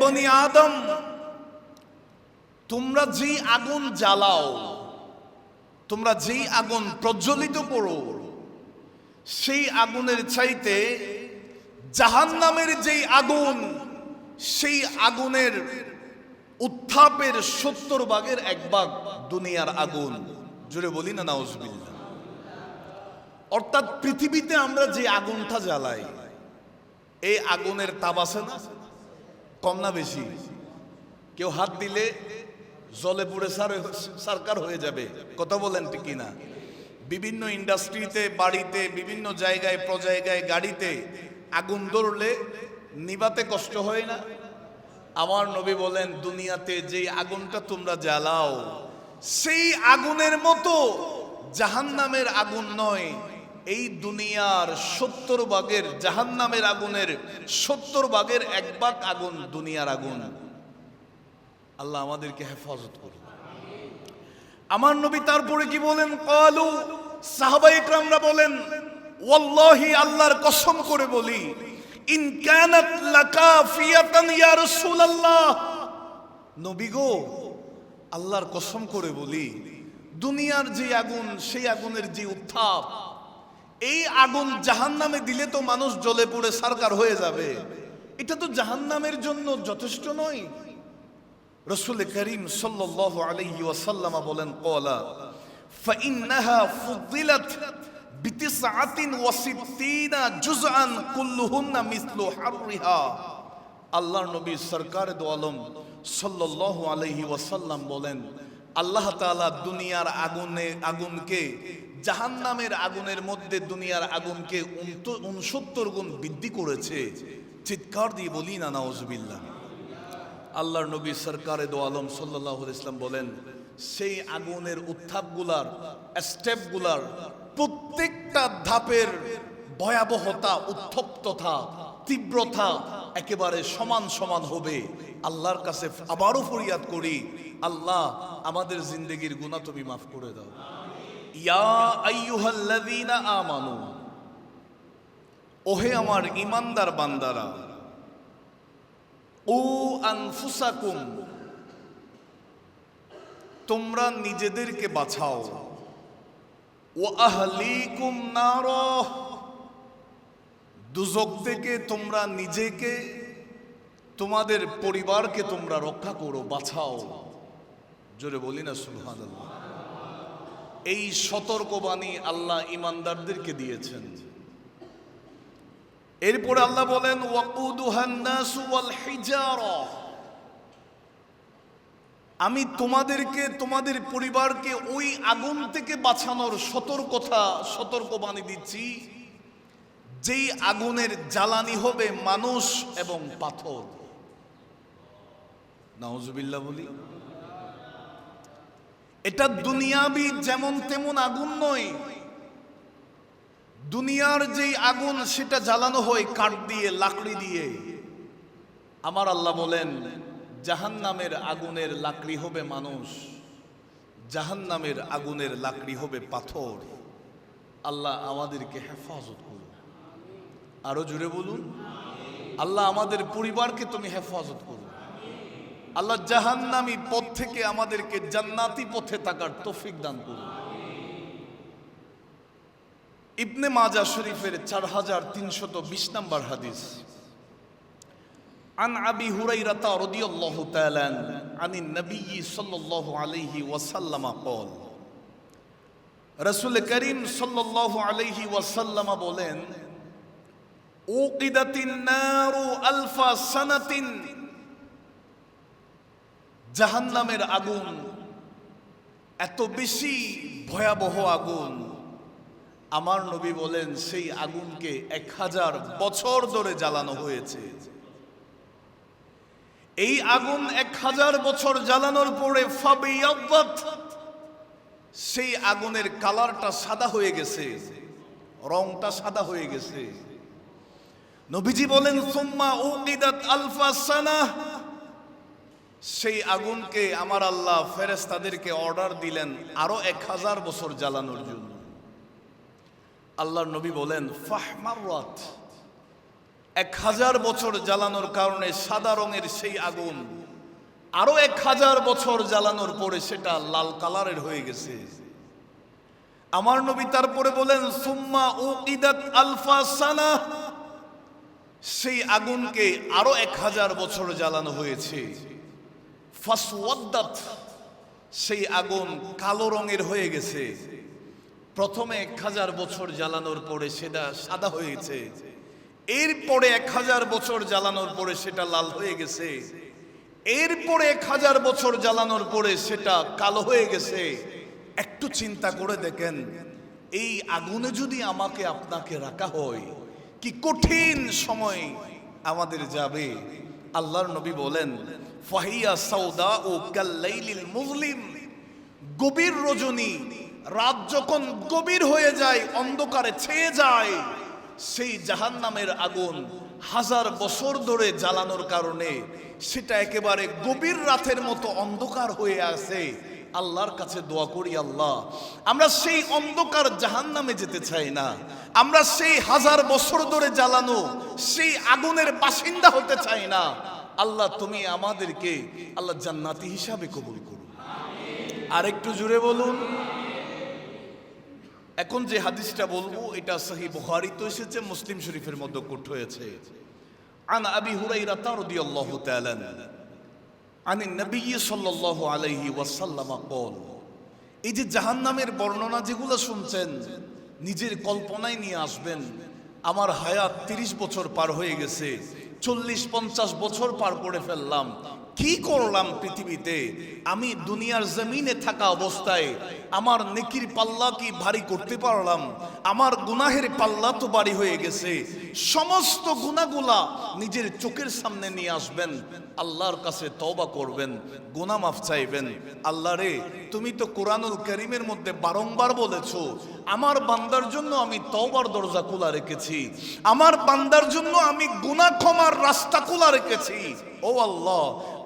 বনি আদম, তোমরা যেই আগুন জ্বালাও, তোমরা যেই আগুন প্রজ্বলিত করো, সেই আগুনের চাইতে জাহান্নামের যেই আগুন, সেই আগুনের উত্তাপের 70 ভাগের 1 ভাগ দুনিয়ার আগুন। জোরে বলি না নাউজুবিল্লাহ। অর্থাৎ পৃথিবীতে আমরা যে আগুনটা জ্বালাই, এই আগুনের তাপ আছে না, কম না বেশি? কেউ হাত দিলে জলে পুড়ে সারকার হয়ে যাবে, কথা বলেন ঠিক না? বিভিন্ন ইন্ডাস্ট্রিতে, বাড়িতে, বিভিন্ন জায়গায়, প্রজায়গায়, গাড়িতে আগুন ধরলে নিভাতে কষ্ট হয় না? আমার নবী বলেন, দুনিয়াতে যে আগুনটা তোমরা জ্বালাও, সেই আগুনের মতো জাহান্নামের আগুন নয়। এই দুনিয়ার 70 ভাগের, জাহান্নামের আগুনের 70 ভাগের 1 ভাগ আগুন দুনিয়ার আগুন। আল্লাহ আমাদেরকে হেফাজত করুন। আমার নবী তারপরে কি বলেন? ক্বালু, সাহাবায়ে কেরামরা বলেন, ওয়াল্লাহি, আল্লাহর কসম করে বলি, ইন কানাত লাকাফিয়াতান ইয়া রাসূলুল্লাহ, নবী গো, আল্লাহর কসম করে বলি, দুনিয়ার যে আগুন, সেই আগুনের যে উত্তাপ, এই আগুন জাহান্নামে দিলে তো মানুষ জ্বলে পুড়ে সারকার হয়ে যাবে, এটা তো জাহান্নামের জন্য যথেষ্ট নয়। রাসূল করিম সাল্লাল্লাহু আলাইহি ওয়াসাল্লাম বলেন, ক্বালা ফাইন্নাহা ফুদ্দিলাত বিতিসআতিন ওয়া সিত্তিনা জুজআন কুল্লুহুন্না মিসলু হাররিহা। আল্লাহর নবী সরকার দো আলম সাল্লাল্লাহু আলাইহি ওয়াসাল্লাম বলেন, আল্লাহ তাআলা দুনিয়ার আগুনকে জাহান্নামের আগুনের মধ্যে দুনিয়ার আগুনকে 69 গুণ বৃদ্ধি করেছে। চিৎকার দিয়ে বলি না নাউজুবিল্লাহ। আল্লাহর নবী সরকারে দো আলম সাল্লাল্লাহু আলাইহি ওয়াসাল্লাম বলেন, সেই আগুনের উত্তাপগুলার, স্টেপগুলার প্রত্যেকটা ধাপের ভয়াবহতা, উত্তপ্ততা, তীব্রতা একেবারে সমান সমান হবে। আল্লাহর কাছে আবারও ফরিয়াদ করি, আল্লাহ আমাদের জিন্দেগির গুনাহ তুমি মাফ করে দাও। ইয়া আইয়ুহাল্লাযীনা আমানু, ওহে আমার ঈমানদার বান্দারা, ও আনফুসাকুম, তোমরা নিজেদেরকে বাঁচাও, ও আহলিকুম নার, দুজক থেকে তোমরা নিজেকে, তোমাদের পরিবারকে তোমরা রক্ষা করো, বাঁচাও। জোরে বলি না সুবহানাল্লাহ। এই সতর্কবাণী আল্লাহ ঈমানদারদেরকে দিয়েছেন। এরপরে আল্লাহ বলেন, ওয়াকুদুহান নাসু ওয়াল হিজারা, আমি তোমাদেরকে, তোমাদের পরিবারকে ওই আগুন থেকে বাঁচানোর সতর্কবাণী দিচ্ছি, যেই আগুনের জ্বালানি হবে মানুষ এবং পাথর। নাউজুবিল্লাহ বলি। এটা দুনিয়াবি যেমন তেমন আগুন নয়। দুনিয়ার যেই আগুন, সেটা জ্বালানো হয় কাঠ দিয়ে, লাকড়ি দিয়ে। আমার আল্লাহ বলেন, জাহান্নামের আগুনের লাকড়ি হবে মানুষ, জাহান্নামের আগুনের লাকড়ি হবে পাথর। আল্লাহ আমাদেরকে হেফাজত করুন। আরো জোরে বলুন, আল্লাহ আমাদের পরিবারকে তুমি হেফাজত করুন। আল্লাহ জাহান্নামী পথ থেকে আমাদেরকে জান্নাতি পথে থাকার তৌফিক দান করুন। ইবনে মাজাহ শরীফের 4320 নম্বর হাদিস, আন আবি হুরায়রা রাদিয়াল্লাহু তাআলা আনিন নবী সাল্লাল্লাহু আলাইহি ওয়াসাল্লাম قال, রাসূল করিম সাল্লাল্লাহু আলাইহি ওয়াসাল্লাম বলেন, উকিদাতিন নারু আলফা সানাতিন, জাহান্নামের আগুন এত বেশি ভয়াবহ আগুন, আমার নবী বলেন সেই আগুনকে 1000 বছর ধরে জ্বালানো হয়েছে। এই আগুন 1000 বছর জ্বালানোর পরে ফাবিয়াদ্দাত, সেই আগুনের কালারটা সাদা হয়ে গেছে, রংটা সাদা হয়ে গেছে। নবীজি বলেন, সুম্মা উকিদাত আলফা সানাহ, সেই আগুনকে আমার আল্লাহ ফেরেশতাদেরকে অর্ডার দিলেন আরো 1000 বছর জ্বালানোর জন্য। আল্লাহর নবী বলেন, ফাহমারাত, 1000 বছর জ্বালানোর কারণে সাদা রঙের সেই আগুন আরো 1000 বছর জ্বালানোর পরে সেটা লাল কালারের হয়ে গেছে। আমার নবী তারপরে বলেন সুম্মা উকিদাত আলফা সানা, সেই আগুনকে আরো 1000 বছর জ্বালানো হয়েছে। ফাসওয়াদ্দাত, সেই আগুন কালো রঙের হয়ে গেছে। প্রথমে 1000 বছর জ্বালানোর পরে সেটা সাদা হয়েছে, এরপরে 1000 বছর জ্বালানোর পরে সেটা লাল হয়ে গেছে, এরপরে 1000 বছর জ্বালানোর পরে সেটা কালো হয়ে গেছে। একটু চিন্তা করে দেখেন, এই আগুনে যদি আমাকে আপনাকে রাখা হয়, কি কঠিন সময় আমাদের যাবে। আল্লাহর নবী বলেন ফাহিয়া সাউদা ও কাল্লাইলিল মুজলিম, গভীর রজনী, রাত যখন গভীর হয়ে যায়, অন্ধকারে ছেয়ে যায়, সেই জাহান্নামের আগুন 1000 বছর ধরে জ্বালানোর কারণে সেটা একেবারে গভীর রাতের মতো অন্ধকার হয়ে আছে। আল্লাহর কাছে দোয়া করি, আল্লাহ আমরা সেই অন্ধকার জাহান্নামে যেতে চাই না, আমরা সেই 1000 বছর ধরে জ্বালানো সেই আগুনের বাসিন্দা হতে চাই না। আল্লাহ তুমি আমাদেরকে আল্লাহ জান্নাতি হিসাবে কবুল করুন। আর একটু জুড়ে বলুন। এখন যে হাদিসটা বলবো এটা সহিহ বুখারীতে এসেছে, মুসলিম শরীফের মধ্যে কোট হয়েছে। আন আবি হুরায়রা রাদিয়াল্লাহু তাআলা আনিন নবী সাল্লাল্লাহু আলাইহি ওয়াসাল্লাম قال, এই যে জাহান্নামের বর্ণনা যেগুলো শুনছেন নিজের কল্পনায় নিয়ে আসবেন। আমার হায়াত 30 বছর পার হয়ে গেছে, 40-50 বছর পার করে ফেললাম, কি করলাম পৃথিবীতে? আমি দুনিয়ার জমিনে থাকা অবস্থায় আমার নেকির পাল্লা কি ভারী করতে পারলাম? আমার গুনাহের পাল্লা তো ভারী হয়ে গেছে। সমস্ত গুনাহগুলা নিজের চোখের সামনে নিয়ে আসবেন, আল্লাহর কাছে তওবা করবেন, গুনাহ মাফ চাইবেন। আল্লাহ রে, তুমি তো কোরআনুল কারীমের মধ্যে বারংবার বলেছো আমার বান্দার জন্য আমি তওবার দরজা খোলা রেখেছি, আমার বান্দার জন্য আমি গুনাহ ক্ষমার রাস্তা খোলা রেখেছি। ও আল্লাহ,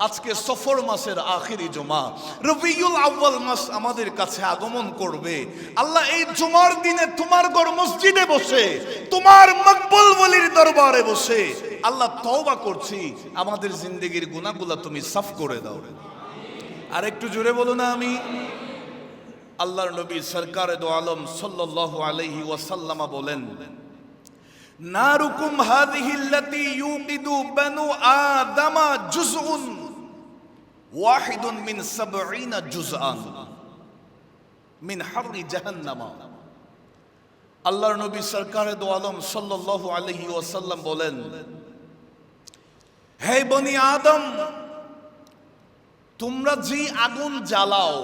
আজকে সফর মাসের আখিরি জুমা, রবিউল আউয়াল মাস আমাদের কাছে আগমন করবে। আল্লাহ, এই জুমার দিনে তোমার ঘর মসজিদে বসে, তোমার মকবুল ওলির দরবারে বসে আল্লাহ তওবা করছি, আমাদের জিন্দেগির গুনাহগুলো তুমি সাফ করে দাও। আর একটু জোরে বলো না আমি। আল্লাহর নবী সরকারে দো আলম সাল্লাল্লাহু আলাইহি ওয়াসাল্লাম বলেন নারুকুম হাযিহি আল্লাতী ইউকিদু বানু আদামা জুজউন ওয়াহিদুন মিন 70 জুজআন মিন হাররি জাহান্নাম। আল্লাহর নবী সরকারে দো আলম সাল্লাল্লাহু আলাইহি ওয়াসাল্লাম বলেন, হে বনি আদম, তোমরা যেই আগুন জ্বালাও,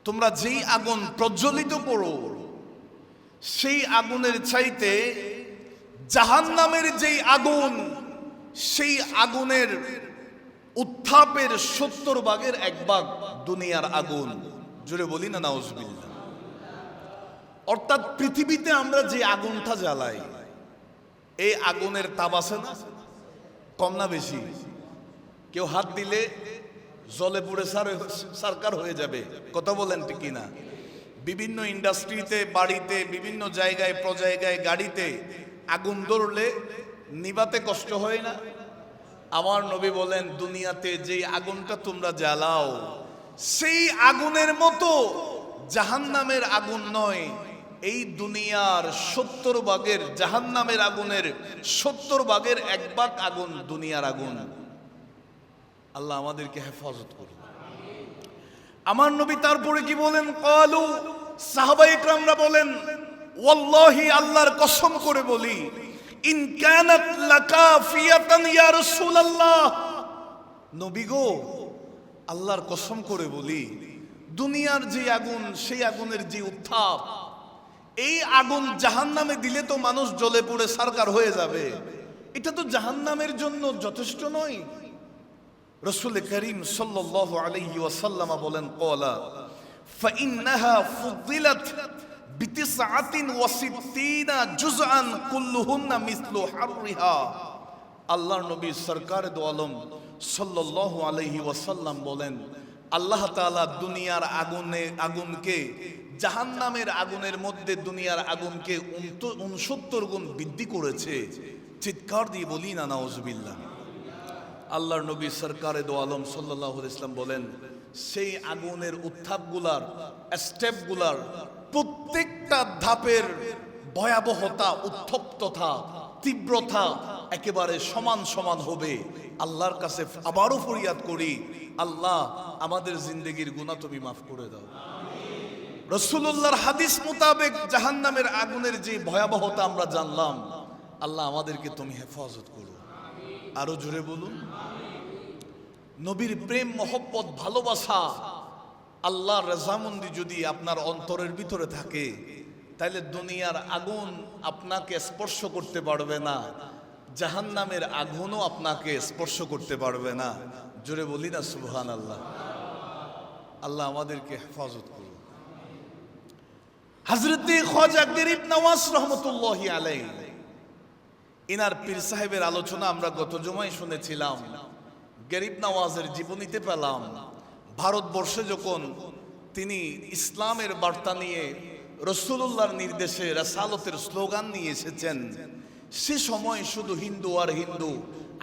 তোমরা যেই আগুন প্রজ্বলিত করো, সেই আগুনের চাইতে জাহান্নামের যেই আগুন, সেই আগুনের উত্তাপের 70 ভাগের 1 ভাগ দুনিয়ার আগুন। জোরে বলি না নাউজুবিল্লাহ। অর্থাৎ পৃথিবীতে আমরা যে আগুনটা জ্বালাই, এই আগুনের তাপ আছে না, কম না বেশি? কেউ হাত দিলে জলে পুড়ে সারকার হয়ে যাবে, কথা বলেন ঠিক কিনা? বিভিন্ন ইন্ডাস্ট্রিতে, বাড়িতে, বিভিন্ন জায়গায়, প্রজায়গায়, গাড়িতে আগুন ধরলে নিভাতে কষ্ট হয় না? আমার নবী বলেন দুনিয়াতে যেই আগুনটা তোমরা জ্বালাও, সেই আগুনের মতো জাহান্নামের আগুন নয়। এই দুনিয়ার 70 ভাগের, জাহান্নামের আগুনের 70 ভাগের 1 ভাগ আগুন দুনিয়ার আগুন। আল্লাহ আমাদেরকে হেফাজত করুন। আমার নবী তারপরে কি বলেন? ক্বালু, সাহাবায়ে ইকরামরা বলেন, ওয়াল্লাহি, আল্লাহর কসম করে বলি, ইন কানাত লাকাফিয়াতান ইয়া রাসূলুল্লাহ, নবী গো, আল্লাহর কসম করে বলি, দুনিয়ার যে আগুন, সেই আগুনের যে উত্তাপ, এই আগুন জাহান্নামে দিলে তো মানুষ জ্বলে পুড়ে সারকার হয়ে যাবে, এটা তো জাহান্নামের জন্য যথেষ্ট নয়। রাসূল করিম সাল্লাল্লাহু আলাইহি ওয়াসাল্লাম বলেন, ক্বালা ফাইন্নাহা ফুদ্দিলাত বিতিসআতিন ওয়া সিত্তিনা জুজআন কুল্লুহুন্না মিসলু হাররিহা। আল্লাহর নবী সরকার দো আলম সাল্লাল্লাহু আলাইহি ওয়াসাল্লাম বলেন, আল্লাহ তাআলা দুনিয়ার আগুনকে জাহান্নামের আগুনের মধ্যে দুনিয়ার আগুনকে 69 গুণ বৃদ্ধি করেছে। চিৎকার দিয়ে বলি না নাউজুবিল্লাহ। আল্লাহর নবী সরকারে দো আলম সাল্লাল্লাহু আলাইহি ওয়াসাল্লাম বলেন, সেই আগুনের উত্থাপগুলার, স্টেপগুলার প্রত্যেকটা ধাপের ভয়াবহতা, উত্তপ্ততা, তীব্রতা একেবারে সমান সমান হবে। আল্লাহর কাছে আবারও ফরিয়াদ করি, আল্লাহ আমাদের জিন্দেগির গুনাহ তুমি মাফ করে দাও। রাসূলুল্লাহর হাদিস মোতাবেক জাহান্নামের আগুনের যে ভয়াবহতা আমরা জানলাম, আল্লাহ আমাদেরকে তুমি হেফাজত করো। আরো জোরে বলুন। নবীর প্রেম, মহব্বত, ভালোবাসা, আল্লাহর রাজামন্দি যদি আপনার অন্তরের ভিতরে থাকে, তাহলে দুনিয়ার আগুন আপনাকে স্পর্শ করতে পারবে না, জাহান্নামের আগুনও আপনাকে স্পর্শ করতে পারবে না। জোরে বলি না সুবহানাল্লাহ। আল্লাহ আমাদেরকে হেফাজত করুন। হযরতে খাজা গরিব নওয়াজ রহমতুল্লাহি আলাইহি, ইনার পীর সাহেবের আলোচনা আমরা গত জুমায় শুনেছিলাম। গরিব নওয়াজের জীবনীতে পেলাম, ভারতবর্ষে যখন তিনি ইসলামের বার্তা নিয়ে রাসূলুল্লাহর নির্দেশে রাসালতের স্লোগান নিয়ে এসেছেন, সে সময় শুধু হিন্দু আর হিন্দু,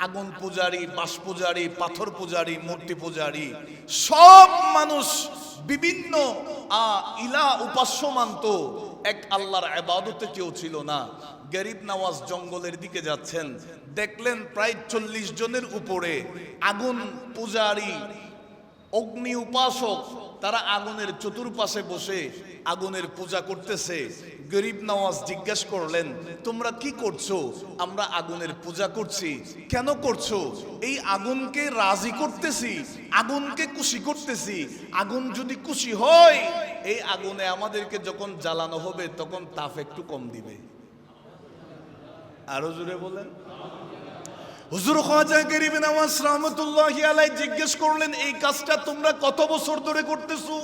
আগুন পূজারী, বাঁশ পূজারী, পাথর পূজারী, মূর্তি পূজারী, সব মানুষ বিভিন্ন ইলা উপাস্য মানত, এক আল্লাহর ইবাদতে কেউ ছিল না। গরিব নওয়াজ জঙ্গলের দিকে যাচ্ছেন, দেখলেন প্রায় 40 জনের উপরে আগুন পূজারী, অগ্নি উপাসক, তারা আগুনের চতুর্পাশে বসে আগুনের পূজা করতেছে। গরিব নওয়াজ জিজ্ঞেস করলেন, তোমরা কি করছো? আমরা আগুনের পূজা করছি। কেন করছো? এই আগুনকে রাজি করতেছি, আগুনকে খুশি করতেছি। আগুন যদি খুশি হয়, এই আগুনে আমাদেরকে যখন জ্বালানো হবে তখন তাপ একটু কম দিবে। আরো জোরে বলেন। হুজুর খাজা গরিব নওয়াজ রহমতুল্লাহি আলাইহি জিজ্ঞেস করলেন, এই কাজটা তোমরা কত বছর ধরে করতেছো?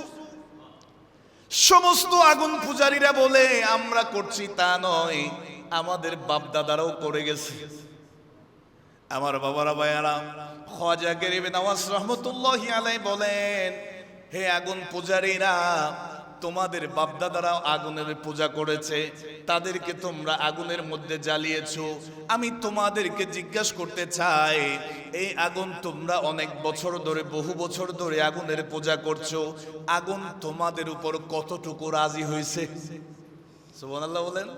সমস্ত আগুন পূজারীরা বলে, আমরা করছি তা নয়, আমাদের বাপ দাদারাও করে গেছে। আমার বাবারা, ভাইয়ারা, খাজা গরিব নওয়াজ রহমতুল্লাহি আলাইহি বলেন, হে আগুন পূজারীরা, তোমাদের বাপদাদারাও আগুনের পূজা করেছে, তাদেরকে তোমরা আগুনের মধ্যে জ্বালিয়েছো। আমি তোমাদেরকে জিজ্ঞাসা করতে চাই, এই আগুন তোমরা অনেক বছর ধরে, বহু বছর ধরে আগুনের পূজা করছো, আগুন তোমাদের উপর কতটুকু রাজি হয়েছে? সুবহানাল্লাহ বলেন।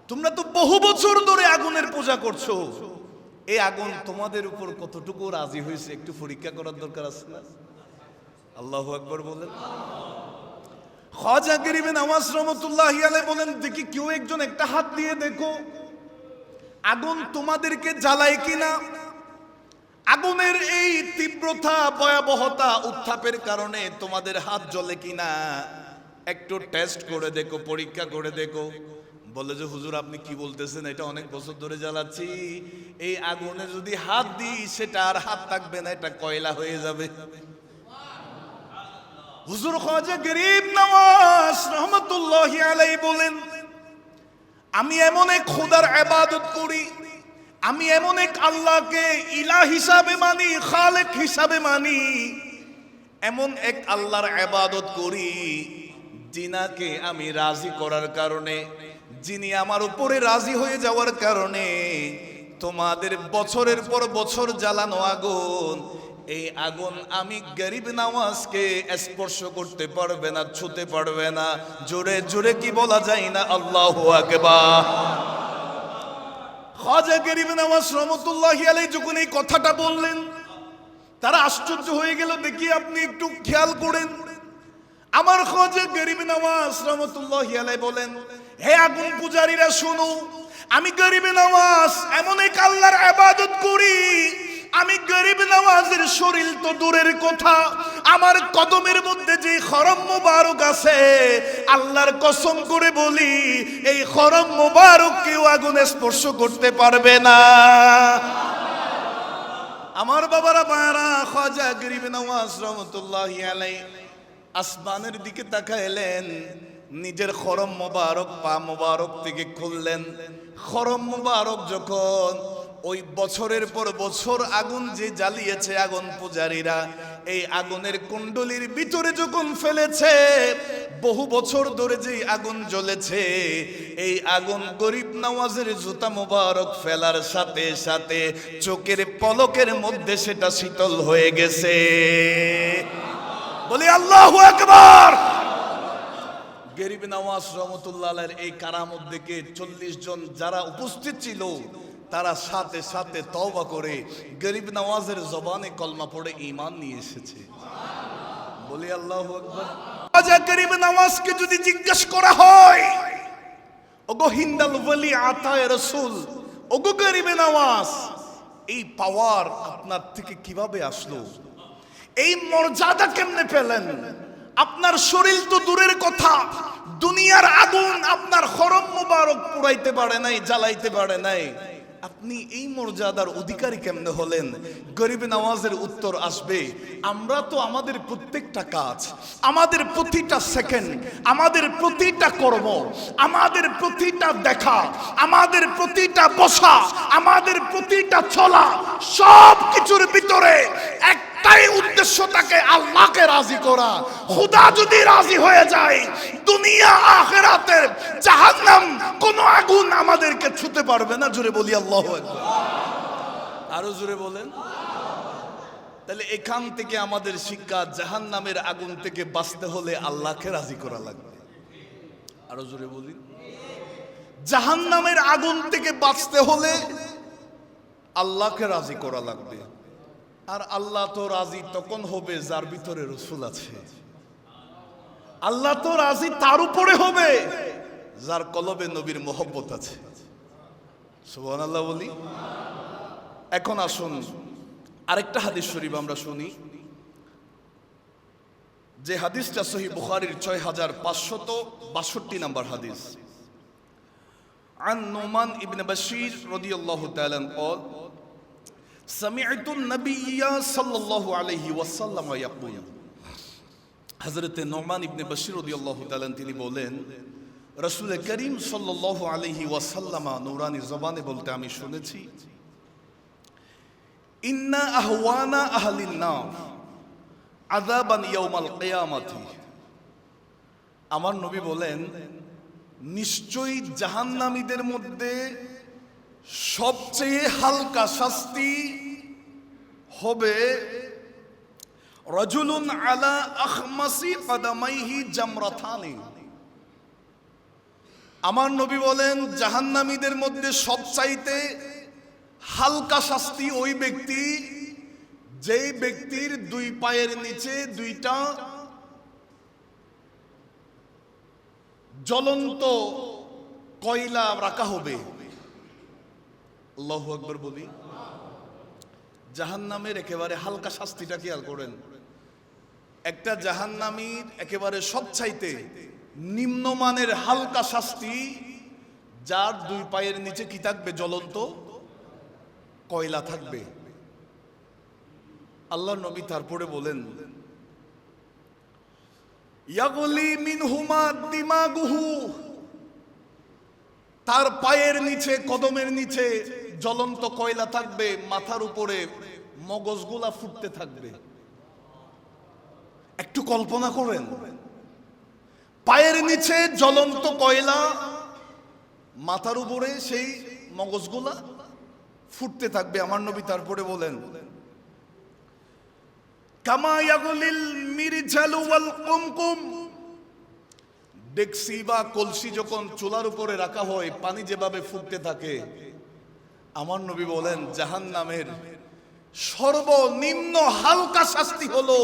তোমরা তো বহু বছর ধরে আগুনের পূজা করছো, এই আগুন তোমাদের উপর কতটুকু রাজি হয়েছে একটু পরীক্ষা করার দরকার আছে না? আল্লাহু আকবার বলেন। খাজা গরিব নওয়াজ রহমতুল্লাহি আলাইহি বলেন, দেখি কেউ একজন একটা হাত দিয়ে দেখো, আগুন তোমাদেরকে জ্বালায় কিনা। আগুনের এই তীব্রতা, ভয়াবহতা, উত্তাপের কারণে তোমাদের হাত জ্বলে কিনা একটু টেস্ট করে দেখো, পরীক্ষা করে দেখো। বলে যে হুজুর আপনি কি বলতেছেন, এটা অনেক বছর ধরে জ্বালাচ্ছি, এই আগুনে যদি হাত দিই সেটা আর হাত থাকবে না, এটা কয়লা হয়ে যাবে। হুজুর খাজা গরিব নওয়াজ রহমতুল্লাহি আলাইহি বলেন, আমি এমন এক খোদার ইবাদত করি, আমি এমন এক আল্লাহকে ইলাহ হিসাবে মানি, খালেক হিসাবে মানি, এমন এক আল্লাহর ইবাদত করি যিনাকে আমি রাজি করার কারণে, যিনি আমার উপরে রাজি হয়ে যাওয়ার কারণে তোমাদের বছরের পর বছর জ্বালানো আগুন, এই আগুন আমি গরিব নওয়াজকে স্পর্শ করতে পারবে না, ছুতে পারবে না। জোরে জোরে কি বলা যায় না? আল্লাহু আকবার। খাজা গরিব নওয়াজ রহমতুল্লাহি আলাইহি যখন এই কথাটা বললেন, তারা আশ্চর্য হয়ে গেল। দেখি আপনি একটু খেয়াল করেন, আমার খাজা গরিব নওয়াজ রহমতুল্লাহি আলাইহি বলেন, হে আগুন পূজারীরা শোনো, আমি গরিব নওয়াজ এমন এক আল্লাহর ইবাদত করি, আমি গরিব নওয়াজের শরীর তো দূরের কথা, আমার কদমের মধ্যে যে খরম মুবারক আছে, আল্লাহর কসম করে বলি, এই খরম মুবারক কেউ আগুন স্পর্শ করতে পারবে না। আমার বাবারা, ভাইরা, খাজা গরিব নওয়াজ রহমতুল্লাহি আলাইহি আসমানের দিকে তাকাইলেন, নিজের খরম মুবারক পা মুবারক থেকে খুললেন। খরম মুবারক যখন ওই বছরের পর বছর আগুন যে জ্বালিয়েছে আগুন পূজারীরা, এই আগুনের কুণ্ডলীর ভিতরে যখন ফেলেছে, বহু বছর ধরে যে আগুন জ্বলেছে, এই আগুন গরিব নওয়াজের জুতা মোবারক ফেলার সাথে সাথে চোখের পলকের মধ্যে সেটা শীতল হয়ে গেছে। বলি আল্লাহু আকবার। গরিব নওয়াজ রহমতুল্লাহ আলাইহির এই কারামত দেখে 40 জন যারা উপস্থিত ছিল তারা সাথে সাথে তওবা করে গরিব নওয়াজের জবানে কলমা পড়ে ঈমান নিয়ে এসেছে। বলি আল্লাহু আকবার। আজা গরিব নওয়াজকে যদি জিজ্ঞেস করা হয়, ওগো হিন্দাল ওয়ালি আতায়ে রাসূল, ওগো গরিব নওয়াজ, এই পাওয়ার আপনার থেকে কিভাবে আসলো? এই মর্যাদা কেমনে পেলেন? আপনার শরীর তো দূরের কথা, দুনিয়ার আগুন আপনার খরম মোবারক পুরাইতে পারে নাই, জ্বালাইতে পারে নাই, আপনি এই মর্যাদার অধিকারী কেমনে হলেন? গরিব নওয়াজের উত্তর আসবে, আমরা তো আমাদের প্রত্যেকটা কাজ, আমাদের প্রতিটা সেকেন্ড, আমাদের প্রতিটা কর্ম, আমাদের প্রতিটা দেখা, আমাদের প্রতিটা বসা, আমাদের প্রতিটা চলা, সব কিছুর ভিতরে একটাই উদ্দেশ্য থাকে, আল্লাহকে রাজি করা। খোদা যদি রাজি হয়ে যায়, দুনিয়া আখিরাতের জাহান্নাম কোন আগুন আমাদেরকে ছুঁতে পারবে না। জোরে বলি আল্লাহু আকবার। আরো জোরে বলেন। তাহলে এখান থেকে আমাদের শিক্ষা, জাহান্নামের আগুন থেকে বাঁচতে হলে আল্লাহকে রাজি করা লাগবে। আরো জোরে বলি। জাহান্নামের আগুন থেকে বাঁচতে হলে আল্লাহকে রাজি করা লাগবে। আর আল্লাহ তো রাজি তখন হবে যার ভিতরে রসুল আছে। আল্লাহ তো রাজি তার উপরে হবে যার কলবে নবীর মহব্বত আছে। সুবহানাল্লাহ বলি। এখন আসুন আরেকটা হাদিস শরীফ আমরা শুনি, যে হাদিসটা সহিহ বুখারীর 6562 নম্বর হাদিস। আন নুমান ইবনে বাশীর রাদিয়াল্লাহু তাআলা قال سمعت النبي صلى الله عليه وسلم يقول, হযরত নুমান ইবনে বাশীর রাদিয়াল্লাহু তাআলা তিনি বলেন, রাসূল করিম সাল্লাল্লাহু আলাইহি ওয়াসাল্লাম নূরানি জবানে বলতে আমি শুনেছি, ইন্না আহওয়ানা আহলিন নার আযাবান ইয়াউমাল কিয়ামাতি। আমার নবী বলেন, নিশ্চয়ই জাহান্নামীদের মধ্যে সবচেয়ে হালকা শাস্তি হবে রাজুলুন আলা আখমাসি কদামাইহি জামরাতানি। আমার নবী বলেন, জাহান্নামীদের মধ্যে সবচাইতে হালকা শাস্তি ওই ব্যক্তি, যেই ব্যক্তির দুই পায়ের নিচে দুইটা জ্বলন্ত কয়লা রাখা হবে। আল্লাহু আকবার বলি। জাহান্নামের একেবারে হালকা শাস্তিটা খেয়াল করেন। একটা জাহান্নামীর একেবারে সবচাইতে নিম্নমানের হালকা শাস্তি, যার দুই পায়ের নিচে কি থাকবে? জ্বলন্ত কয়লা থাকবে। আল্লাহর নবী তারপরে বলেন, ইয়াগলি মিনহুমা দিমাগুহু, তার পায়ের নিচে, কদমের নিচে জ্বলন্ত কয়লা থাকবে, মাথার উপরে মগজগুলা ফুটতে থাকবে। একটু কল্পনা করেন, পায়ের নিচে জ্বলন্ত কয়লা, মাথার উপরে সেই মগজগুলা ফুটতে থাকবে। আমার নবী তারপরে বলেন, কামা ইয়াগলিল মিরজালু ওয়াল কুমকুম, ডেকসি বা কলসি যখন চুলার উপরে রাখা হয়, পানি যেভাবে ফুটতে থাকে, আমার নবী বলেন জাহান্নামের সর্বনিম্ন হালকা শাস্তি হলো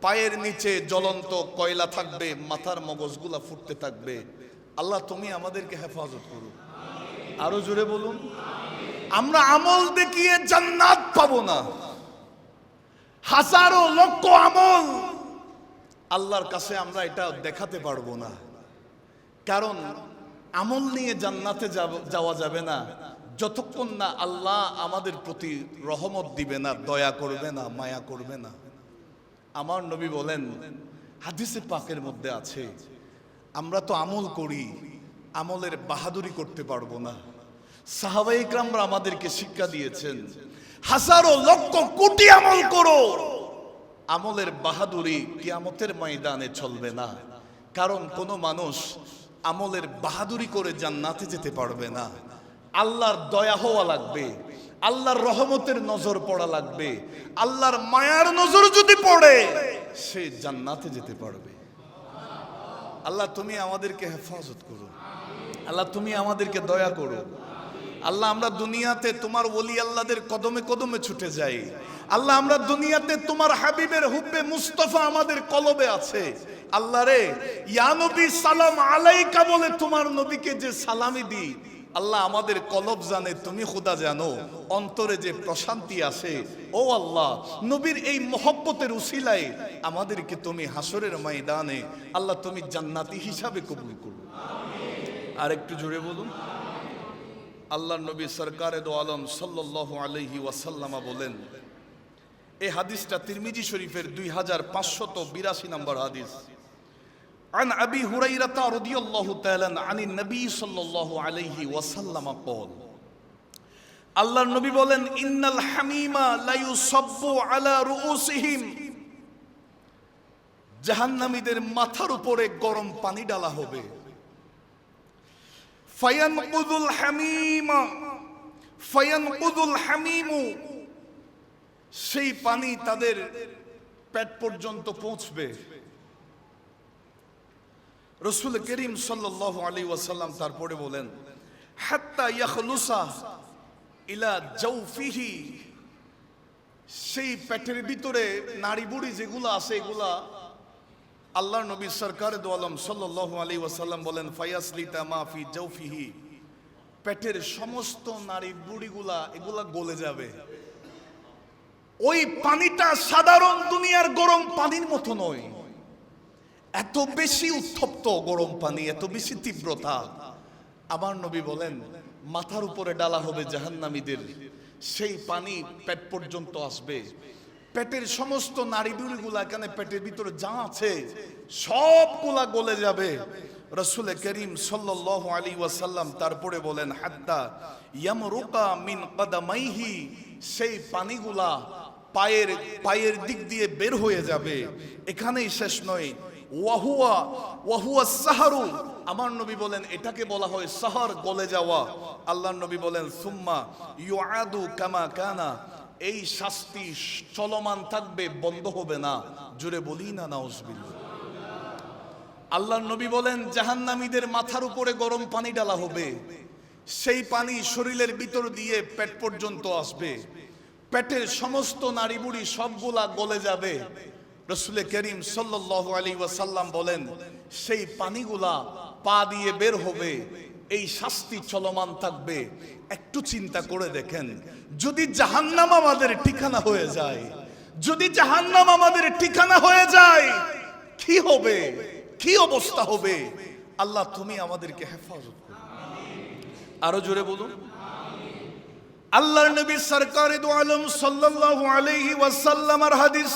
পায়ের নিচে জ্বলন্ত কয়লা থাকবে, মাথার মগজগুলা ফুটতে থাকবে। আল্লাহ তুমি আমাদেরকে হেফাজত করো। আরো জোরে বলুন। আমরা আমল দেখিয়ে জান্নাত পাবো না, হাজারো লক্ষ আমল আল্লাহর কাছে আমরা এটা দেখাতে পারবো না। কারণ আমল নিয়ে জান্নাতে যাওয়া যাবে না যতক্ষণ না আল্লাহ আমাদের প্রতি রহমত দিবে না, দয়া করবে না, মায়া করবে না। আমার নবী বলেন, হাদিসে পাকের মধ্যে আছে, আমরা তো আমল করি, আমলের বাহাদুরি করতে পারবো না। সাহাবায়ে ইকরামরা আমাদেরকে শিক্ষা দিয়েছেন, হাজারো লক্ষ কোটি আমল করো, আমলের বাহাদুরি কিয়ামতের ময়দানে চলবে না। কারণ কোনো মানুষ আমলের বাহাদুরি করে জান্নাতে যেতে পারবে না। আল্লাহর দয়া হওয়া লাগবে, আল্লাহর রহমতের নজর পড়া লাগবে, আল্লাহর মায়ার নজর যদি পড়ে সে জান্নাতে যেতে পারবে। আল্লাহ তুমি আমাদেরকে হেফাজত করো, আল্লাহ তুমি আমাদেরকে দয়া করো। আল্লাহ আমরা দুনিয়াতে তোমার ওলি আল্লাহদের কদমে কদমে ছুটে যাই। আল্লাহ আমরা দুনিয়াতে তোমার হাবিবের হুব্বে মুস্তাফা আমাদের কলবে আছে। আল্লাহ রে, ইয়া নবী সালাম আলাইকা বলে তোমার নবীকে যে সালামি দিই, আল্লাহ আমাদের কলব জানে, তুমি খোদা জানো অন্তরে যে প্রশান্তি আসে। ও আল্লাহ, নবীর এই মহব্বতের উসিলায় আমাদেরকে তুমি হাসরের ময়দানে আল্লাহ তুমি জান্নাতি হিসাবে কবুল করো। আর একটু জোরে বলুন। আল্লাহর নবী সরকারে দো আলম সাল্লাল্লাহু আলাইহি ওয়াসাল্লাম বলেন, এই হাদিসটা তিরমিজি শরীফের 2582 নম্বর হাদিস। عن أبي هريرة رضي الله تعالى عن النبي صلى الله عليه وسلم قال আল্লাহর নবী বলেন, ইন্নাল হামিমা লা ইউসাব্বু আলা রুউসিহিম, জাহান্নামীদের মাথার উপরে গরম পানি ডালা হবে। ফায়ানকুদুল হামিমা ফায়ানকুদুল হামিমু, সেই পানি তাদের পেট পর্যন্ত পৌঁছবে। রাসূল করিম সাল্লাল্লাহু আলাইহি ওয়াসাল্লাম তারপরে বলেন, হাত্তা ইয়াখলুসা ইলা জাওফিহি, সেই পেটের ভিতরে নাড়ি বুড়ি যেগুলো আছে এগুলা আল্লাহর নবী সরকারে দো আলম সাল্লাল্লাহু আলাইহি ওয়াসাল্লাম বলেন, ফায়াসলিতা মা ফি জাওফিহি, পেটের সমস্ত নাড়ি বুড়িগুলা এগুলা গলে যাবে। ওই পানিটা সাধারণ দুনিয়ার গরম পানির মতো নয়, এত বেশি উত্তপ্ত গরম পানি, এত বেশি তীব্রতা। আমার নবী বলেন, মাথার উপরে ডালা হবে জাহান্নামীদের, সেই পানি পেট পর্যন্ত আসবে। পেটের সমস্ত নাড়িবুড়িগুলা, এখানে পেটের ভিতরে যা আছে সবগুলা গলে যাবে। রাসূল করিম সাল্লাল্লাহু আলাইহি ওয়াসাল্লাম তারপরে বলেন, হাত্তা ইয়ামরুকা মিন কদামাইহি, সেই পানিগুলা পায়ের দিক দিয়ে বের হয়ে যাবে। এখানেই শেষ নয়, ওয়াহুয়া সাহারু, আমার নবী বলেন এটাকে বলা হয় সাহার, গলে যাওয়া। আল্লাহর নবী বলেন, সুম্মা ইউআদু কামা কানা, এই শাস্তি চলমান থাকবে, বন্ধ হবে না। জোরে বলি না নাউজুবিল্লাহ। আল্লাহর নবী বলেন, জাহান্নামীদের মাথার উপরে গরম পানি ডালা হবে, সেই পানি শরীরের ভিতর দিয়ে পেট পর্যন্ত আসবে। পেটের সমস্ত নাড়িবুড়ি সবগুলা গলে যাবে। রাসূল করিম সাল্লাল্লাহু আলাইহি ওয়াসাল্লাম বলেন, সেই পানিগুলা পা দিয়ে বের হবে, এই শাস্তি চলমান থাকবে। একটু চিন্তা করে দেখেন, যদি জাহান্নাম আমাদের ঠিকানা হয়ে যায়, যদি জাহান্নাম আমাদের ঠিকানা হয়ে যায়, কি হবে, কি অবস্থা হবে? আল্লাহ তুমি আমাদেরকে হেফাজত করো। আরো জোরে বলুন। আল্লাহর নবী সরকারে দো আলম সাল্লাল্লাহু আলাইহি ওয়াসাল্লামের হাদিস,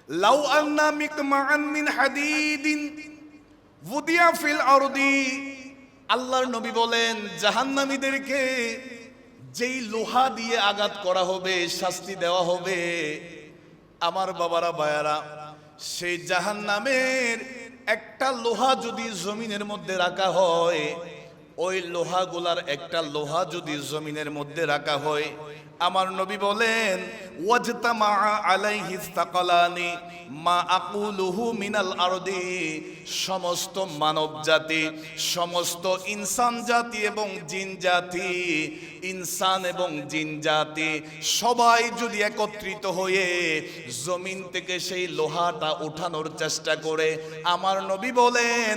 লাউ আন্না মিকমাআন মিন হাদিদিন ওয়াদিয়া ফিল আরদি, আল্লাহর নবী বলেন, জাহান্নামীদেরকে যেই লোহা দিয়ে আঘাত করা হবে, শাস্তি দেওয়া হবে, আমার বাবারা ভাইয়ারা, সেই জাহান্নামের একটা লোহা যদি জমিনের মধ্যে রাখা হয়, ওই লোহাগুলার একটা লোহা যদি জমিনের মধ্যে রাখা হয়, আমার নবী বলেন, ওয়াজতামা আলাইহি ইসতাকালানি মা আকুলুহু মিনাল আরদি, সমস্ত মানব জাতি, সমস্ত ইনসান জাতি এবং জিন জাতি, ইনসান এবং জিন জাতি সবাই যদি একত্রিত হয়ে জমিন থেকে সেই লোহাটা উঠানোর চেষ্টা করে, আমার নবী বলেন,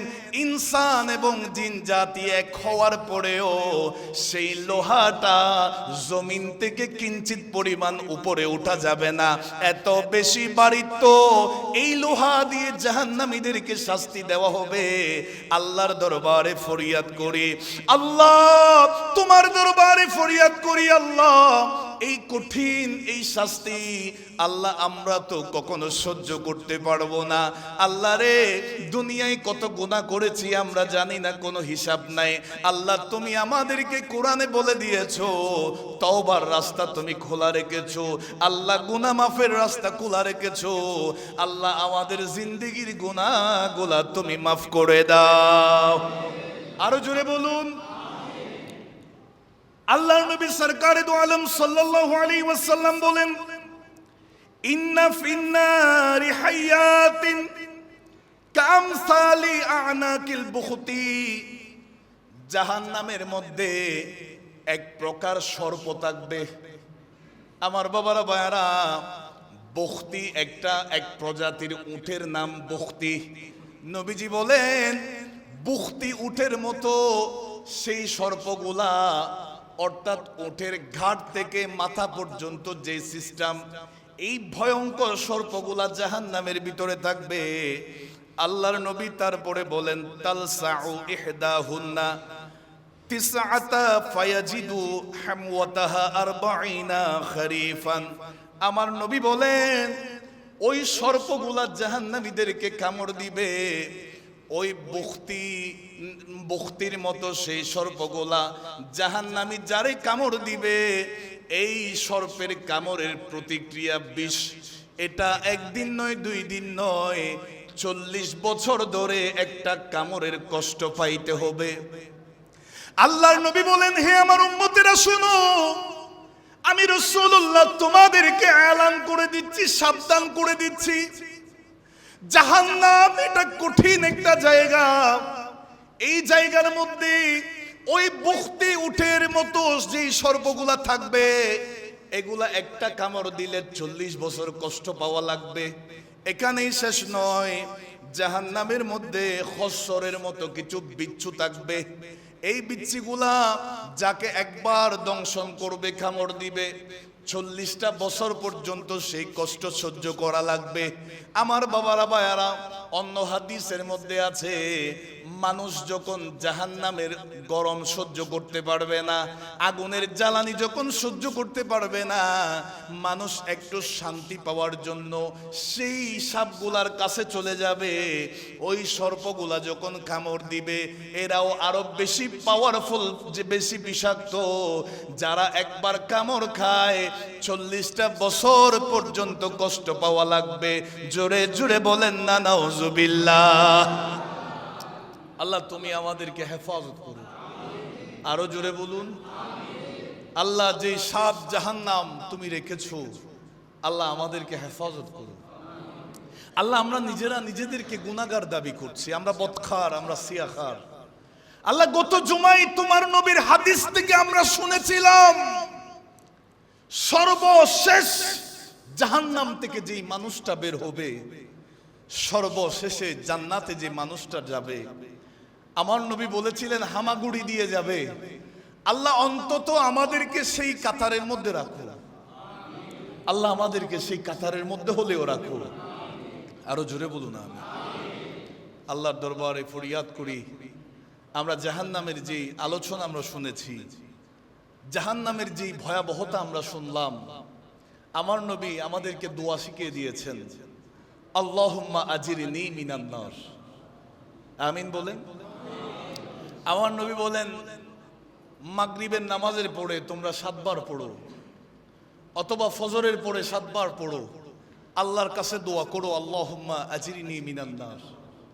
ইনসান এবং জিন জাতি এক হওয়ার পরেও সেই লোহাটা জমিন থেকে কিঞ্চিত পরিমাণ উপরে উঠা যাবে না। এত বেশি বাড়িত এই লোহা দিয়ে জাহান্নামীদেরকে শাস্তি দেওয়া হবে। আল্লাহর দরবারে ফরিয়াদ করি, আল্লাহ তোমার দরবারে ফরিয়াদ করি, আল্লাহ এই কঠিন এই শাস্তি আল্লাহ আমরা তো কখনো সহ্য করতে পারবো না। আল্লাহ রে, দুনিয়ায় কত গুনাহ করেছি আমরা জানি না, কোনো হিসাব নাই। আল্লাহ তুমি আমাদেরকে কোরআনে বলে দিয়েছো তওবার রাস্তা তুমি খোলা রেখেছো। আল্লাহ গুনাহ মাফের রাস্তা খোলা রেখেছো। আল্লাহ আমাদের জিন্দেগির গুনাহগুলা তুমি মাফ করে দাও। আরো জোরে বলুন। আল্লাহর নবী সরকারে দু আলম সাল্লাল্লাহু আলাইহি ওয়াসাল্লাম বলেন, ইন্না ফিন্নারি হায়াতিন কামসালি আনাকিল বুখতি, জাহান্নামের মধ্যে এক প্রকার সর্প থাকবে। আমার বাবারা ভাইয়ারা, বখতি এক প্রজাতির উটের নাম বখতি। নবীজি বলেন বখতি উটের মতো সেই সর্পগুলা, অর্থাৎ উটের ঘাট থেকে মাথা পর্যন্ত যে সিস্টেম, এই ভয়ঙ্কর সর্পগুলা জাহান্নামের ভিতরে থাকবে। আল্লাহর নবী তারপরে বলেন তালসাউ ইহদাহুন্না তিসআতা ফায়াজিদু হামওয়াতাহা 40 খরিফান। আমার নবী বলেন ওই সর্পগুলা জাহান্নামীদেরকে কামড় দিবে। ওই বখতির মতো সেই সর্পগুলা জাহান্নামী যারে কামড় দিবে, এই সর্পের কামড়ের প্রতিক্রিয়া বিষ। এটা একদিন নয়, 2 দিন নয়, 40 বছর ধরে একটা কামড়ের কষ্ট পাইতে হবে। আল্লাহর নবী বলেন, হে আমার উম্মতেরা শোনো, আমি রাসূলুল্লাহ তোমাদেরকে এলান করে দিচ্ছি, সাবধান করে দিচ্ছি, জাহান্নাম এটা কঠিন একটা জায়গা। এই জায়গার মধ্যে ওই বখতি উটের মতো যে সর্পগুলা থাকবে, এগুলা একটা কামড় দিলে 40 বছর কষ্ট পাওয়া লাগবে। এখানেই শেষ নয়, জাহান্নামের মধ্যে খচ্চরের মতো কিছু বিচ্ছু থাকবে। এই বিচ্ছিগুলা যাকে একবার দংশন করবে, কামড় দিবে, 40টা বছর পর্যন্ত সেই কষ্ট সহ্য করা লাগবে। আমার বাবারা ভাইয়ারা, অন্য হাদিসের মধ্যে আছে মানুষ যখন জাহান্নামের গরম সহ্য করতে পারবে না, আগুনের জ্বালানি যখন সহ্য করতে পারবে না, মানুষ একটু শান্তি পাওয়ার জন্য সেই সাপগুলার কাছে চলে যাবে। ওই সর্পগুলা যখন কামড় দিবে, এরাও আরো বেশি পাওয়ারফুল, যে বেশি বিষাক্ত। যারা একবার কামড় খায় 40টা বছর পর্যন্ত কষ্ট পাওয়া লাগবে। জোরে জোরে বলেন না নাউজুবিল্লাহ। আল্লাহ তুমি আমাদেরকে হেফাজত করো। আরো জোরে বলুন। আল্লাহ যে সাপ জাহান্নাম তুমি রেখেছো, আল্লাহ আমাদেরকে হেফাজত করো। আল্লাহ আমরা নিজেদেরকে গুনাহগার দাবি করছি, আমরা বদখার, আমরা সিয়াখার। আল্লাহ গত জুমায় তোমার নবীর হাদিস থেকে আমরা শুনেছিলাম সর্বশেষ জাহান্নাম থেকে যেই মানুষটা বের হবে, সর্বশেষে জান্নাতে যে মানুষটা যাবে, আমার নবী বলেছিলেন হামাগুড়ি দিয়ে যাবে। আল্লাহ অন্তত আমাদেরকে সেই কাতারের মধ্যে রাখো। আল্লাহ আমাদেরকে সেই কাতারের মধ্যে হলেও রাখো। আরো জোরে বলুন আমি। আল্লাহর দরবারে ফরিয়াদ করি, আমরা জাহান্নামের যে আলোচনা আমরা শুনেছি, জাহান্নামের যে ভয়াবহতা আমরা শুনলাম, আমার নবী আমাদেরকে দোয়া শিখিয়ে দিয়েছেন, আল্লাহুম্মা আজিরনি মিনান নার। আমিন বলেন। আমার নবী বলেন মাগরিবের নামাজের পরে তোমরা 7 বার পড়ো, অথবা ফজরের পরে 7 বার পড়ো, আল্লাহর কাছে দোয়া করো, আল্লাহুম্মা আজিরনি মিনান নার।